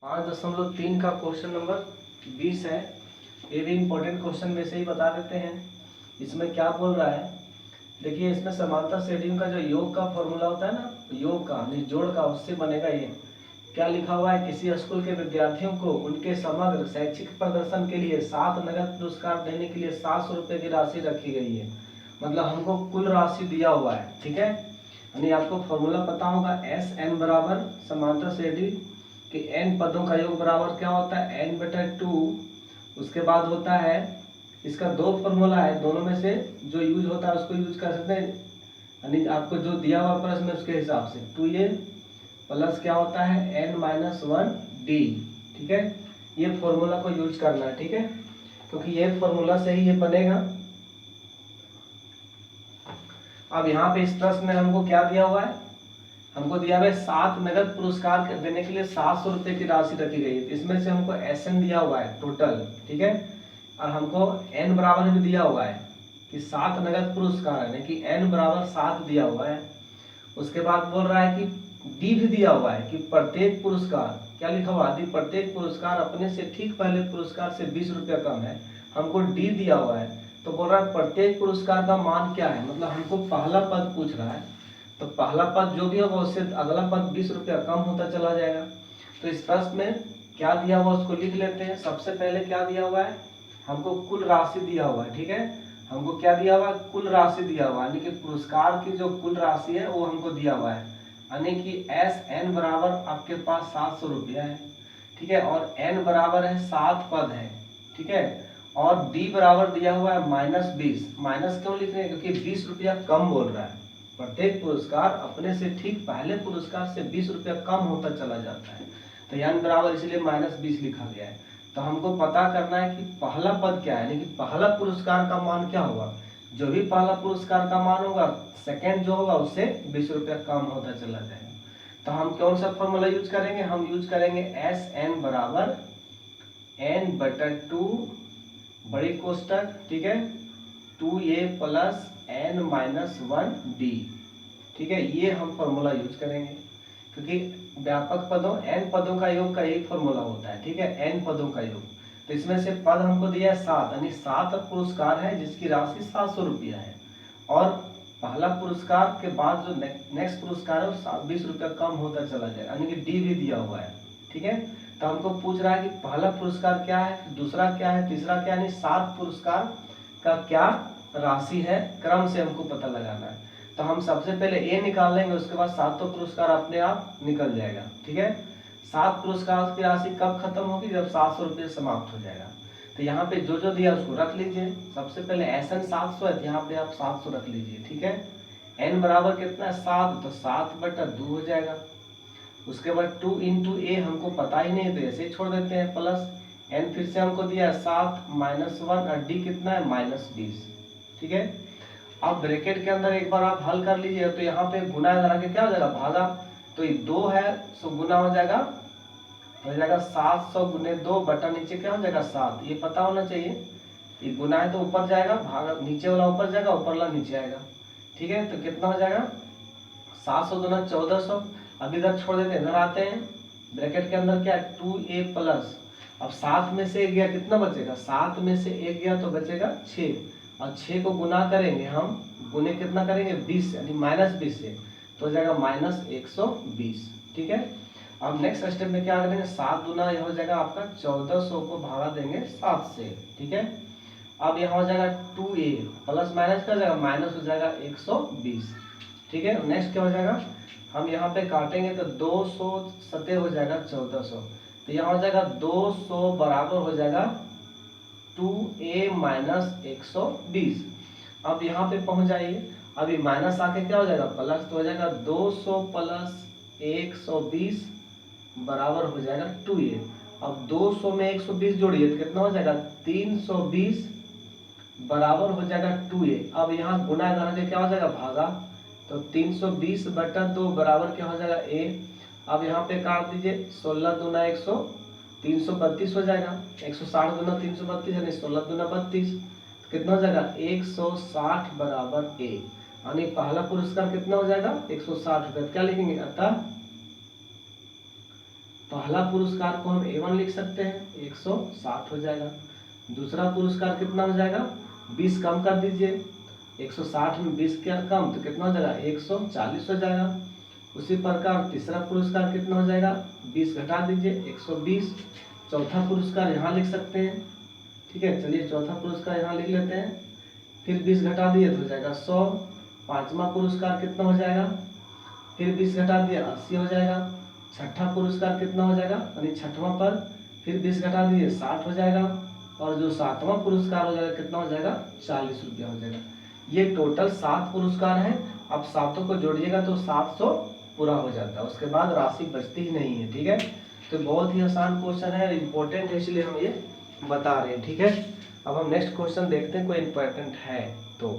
5.3 का question number 20 है। ये भी इम्पोर्टेंट क्वेश्चन में से ही बता देते हैं। इसमें क्या बोल रहा है, देखिए इसमें समांतर श्रेणियों का जो योग का फॉर्मूला होता है ना, योग का निचोड़ का, उससे बनेगा ये। क्या लिखा हुआ है, किसी स्कूल के विद्यार्थियों को उनके समग्र शैक्षिक प्रदर्शन के लिए 7 नगद पुरस्कार देने के लिए 700 रुपये की राशि रखी गई है। मतलब हमको कुल राशि दिया हुआ है, ठीक है। यानी आपको फॉर्मूला पता होगा, एस एन बराबर समांतर श्रेणी कि n पदों का योग बराबर क्या होता है, n/2। उसके बाद होता है, इसका दो फॉर्मूला है, दोनों में से जो यूज होता है उसको यूज कर सकते हैं। यानी आपको जो दिया हुआ प्रश्न में उसके हिसाब से 2a प्लस क्या होता है n-1d, ठीक है। ये फॉर्मूला को यूज करना है, ठीक है, क्योंकि ये फॉर्मूला से ही ये बनेगा। अब यहाँ पे इस प्रश्न में हमको क्या दिया हुआ है, हमको दिया हुआ है 7 नगद पुरस्कार देने के लिए 700 रुपए की राशि रखी गई है। इसमें से हमको एसएन दिया हुआ है टोटल, ठीक है, और हमको एन बराबर भी दिया हुआ है कि 7 नगद पुरस्कार है, कि एन बराबर 7 दिया हुआ है। उसके बाद बोल रहा है कि डी भी दिया हुआ है कि प्रत्येक पुरस्कार, क्या लिखा हुआ है, प्रत्येक पुरस्कार अपने से ठीक पहले पुरस्कार से 20 रुपया कम है। हमको डी दिया हुआ है, तो बोल रहा है प्रत्येक पुरस्कार का मान क्या है, मतलब हमको पहला पद पूछ रहा है, तो पहला पद जो भी होगा उससे अगला पद 20 रुपया कम होता चला जाएगा। तो इस प्रश्न में क्या दिया हुआ उसको लिख लेते हैं। सबसे पहले क्या दिया हुआ है, हमको कुल राशि दिया हुआ है, ठीक है। हमको क्या दिया हुआ है, कुल राशि दिया हुआ है, यानी कि पुरस्कार की जो कुल राशि है वो हमको दिया हुआ है। यानी कि एस एन बराबर आपके पास 700 रुपया है, ठीक है, और एन बराबर है 7 पद है, ठीक है, और डी बराबर दिया हुआ है -20। माइनस क्यों लिख रहे हैं, क्योंकि 20 रुपया कम बोल रहा है। प्रत्येक पुरस्कार अपने से ठीक पहले पुरस्कार से 20 रुपया कम होता चला जाता है, तो यानी बराबर इसलिए -20 लिखा गया है। तो हमको पता करना है कि पहला पद क्या है, यानी कि पहला पुरस्कार का मान क्या होगा। जो भी पहला पुरस्कार का मान होगा, सेकंड जो होगा उससे 20 रुपया कम होता चला जाएगा। तो हम कौन सा फॉर्मूला यूज करेंगे, हम यूज करेंगे एस एन बराबर n/2 बड़ी कोष्टक, ठीक है, 2a प्लस n-1d, ठीक है। ये हम फॉर्मूला यूज करेंगे, क्योंकि व्यापक पदों n पदों का योग का एक फॉर्मूला होता है, ठीक है, n पदों का योग। तो इसमें से पद हमको दिया है 7, यानी 7 पुरस्कार है जिसकी राशि 700 रुपया है, और पहला पुरस्कार के बाद जो नेक्स्ट पुरस्कार है वो 20 रुपया कम होता चला जाएगा, यानी कि डी भी दिया हुआ है, ठीक है। तो हमको पूछ रहा है कि पहला पुरस्कार क्या है, दूसरा क्या है, तीसरा क्या है, यानी 7 पुरस्कार का क्या राशि है, क्रम से हमको पता लगाना है। तो हम सबसे पहले ए निकाल लेंगे, उसके बाद 7 पुरस्कार अपने आप निकल जाएगा, ठीक है। 7 पुरस्कार की राशि कब खत्म होगी, जब 700 रुपये समाप्त हो जाएगा। तो यहाँ पे जो जो दिया उसको रख लीजिए। सबसे पहले एस एन 700 है, यहाँ पे आप 700 रख लीजिए, ठीक है। एन बराबर कितना है 7, तो 7/2 हो जाएगा। उसके बाद 2 इंटू ए हमको पता ही नहीं, तो ऐसे ही छोड़ देते हैं, प्लस एन फिर से हमको दिया है 7 -1, और डी कितना है -20, ठीक है। अब ब्रैकेट के अंदर एक बार आप हल कर लीजिए, तो यहाँ पे गुना करा के क्या हो जाएगा, भागा, तो ये 2 है सो गुना हो जाएगा 700 गुने 2 बटा नीचे क्या हो जाएगा 7, ये पता होना चाहिए। ये गुना है तो ऊपर जाएगा, भागा नीचे वाला ऊपर जाएगा, ऊपर वाला नीचे आएगा, ठीक है। तो कितना हो जाएगा 700 गुना 1400। अब इधर छोड़ देते हैं, इधर आते हैं, ब्रैकेट के अंदर क्या है 2a प्लस, अब 7 में से 1 गया, कितना बचेगा, 7 में से 1 गया तो बचेगा 6, और 6 को गुना करेंगे हम, गुने कितना करेंगे 20, यानी -20 से, तो हो जाएगा -120, ठीक है। अब नेक्स्ट स्टेप में क्या करेंगे, 7 गुना यह हो जाएगा आपका 1400 को भागा देंगे 7 से, ठीक है। अब यहाँ हो जाएगा 2a प्लस माइनस क्या हो जाएगा, माइनस हो जाएगा 120, ठीक है। नेक्स्ट क्या हो जाएगा, हम यहाँ पे काटेंगे तो 200 सते हो जाएगा 1400, तो यहाँ हो जाएगा 200 बराबर हो जाएगा 2a - 120। अब यहाँ पे पहुंच जाइए, अभी माइनस आके क्या हो जाएगा प्लस, तो हो जाएगा 200 प्लस 120 बराबर हो जाएगा 2a। अब 200 में 120 जोड़िए तो कितना हो जाएगा 320 बराबर हो जाएगा 2a। अब यहाँ गुना करके क्या हो जाएगा भागा, तो 320/2 बराबर क्या हो जाएगा a। अब यहाँ पे काट दीजिए, 16 दूना 100, 332 हो जाएगा, 160 दूना 332 यानी 16 दूना 32, कितना हो जाएगा 160 बराबर a। यानी पहला पुरस्कार कितना हो जाएगा 160 रुपये। क्या लिखेंगे, अतः पहला पुरस्कार को हम A1 लिख सकते हैं, 160 हो जाएगा। दूसरा पुरस्कार कितना हो जाएगा, 20 कम कर दीजिए, 160 में 20 क्या कम तो कितना हो जाएगा, 140 हो जाएगा। उसी प्रकार तीसरा पुरस्कार कितना हो जाएगा, 20 घटा दीजिए, 120। चौथा पुरस्कार यहाँ लिख सकते हैं, ठीक है। चलिए चौथा पुरस्कार यहाँ लिख लेते हैं, फिर 20 घटा दिए तो हो जाएगा 100। पांचवा पुरस्कार कितना हो जाएगा, फिर 20 घटा दिया 80 हो जाएगा। छठा पुरस्कार कितना हो जाएगा, यानी छठवां पर फिर 20 घटा दिए 60 हो जाएगा। और जो सातवां पुरस्कार हो जाएगा कितना हो जाएगा, 40 रुपया हो जाएगा। ये टोटल 7 पुरस्कार हैं। अब सातों को जोड़िएगा तो 700 पूरा हो जाता है, उसके बाद राशि बचती ही नहीं है, ठीक है। तो बहुत ही आसान क्वेश्चन है, इंपॉर्टेंट है, इसलिए हम ये बता रहे हैं, ठीक है। अब हम नेक्स्ट क्वेश्चन देखते हैं, कोई इंपॉर्टेंट है तो।